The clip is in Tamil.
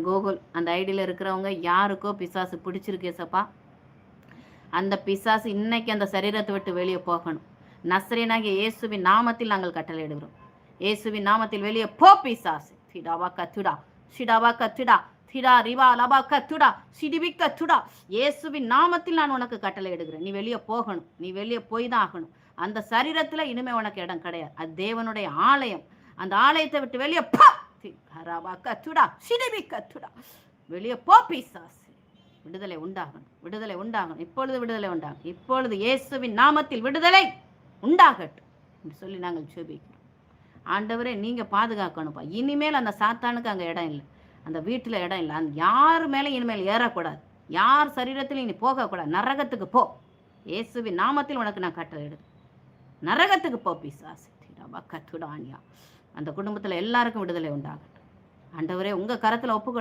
கோகுல் அந்த ஐடியில் இருக்கிறவங்க யாருக்கோ பிசாசு பிடிச்சிருக்கு ஏசப்பா. அந்த பிசாசு இன்னைக்கு அந்த சரீரத்தை விட்டு வெளியே போகணும். நசரேயனாகிய இயேசுவின் நாமத்தில் நாங்கள் கட்டளையிடுகிறோம். இயேசுவின் நாமத்தில் வெளியே போ பிசாசு. திடாவா கத்துடா, சிடாவா கத்துடா, திடா ரிவா லபா கத்துடா, சிடிபி கத்துடா. இயேசுவின் நாமத்தில் நான் உனக்கு கட்டளையிடுகிறேன். நீ வெளியே போகணும். நீ வெளியே போய் தான் ஆகணும். அந்த சரீரத்துல இனிமே உனக்கு இடம் கிடையாது. அது தேவனுடைய ஆலயம். அந்த ஆலயத்தை விட்டு வெளியே போ. கத்துடா, சிடிபி கத்துடா. வெளியே போ பிசாசு. விடுதலை உண்டாகணும், விடுதலை உண்டாகணும். இப்பொழுது விடுதலை உண்டாகும். இப்பொழுது இயேசுவின் நாமத்தில் விடுதலை உண்டாகட்டும் சொல்லி நாங்கள் ஜெபிக்கிறோம். ஆண்டவரே நீங்க பாதுகாக்கணும்ப்பா. இனிமேல் அந்த சாத்தானுக்கு அங்கே இடம் இல்லை, அந்த வீட்டில் இடம் இல்லை. அந்த யார் மேலே இனிமேல் ஏறக்கூடாது, யார் சரீரத்திலும் இனி போகக்கூடாது. நரகத்துக்கு போ. இயேசுவின் நாமத்தில் உனக்கு நான் கட்டளையிடுறேன். நரகத்துக்கு போ பிசாசு. கத்துடானியா. அந்த குடும்பத்தில் எல்லாருக்கும் விடுதலை உண்டாகட்டும். ஆண்டவரே உங்க கரத்தில் ஒப்புக்கொடு.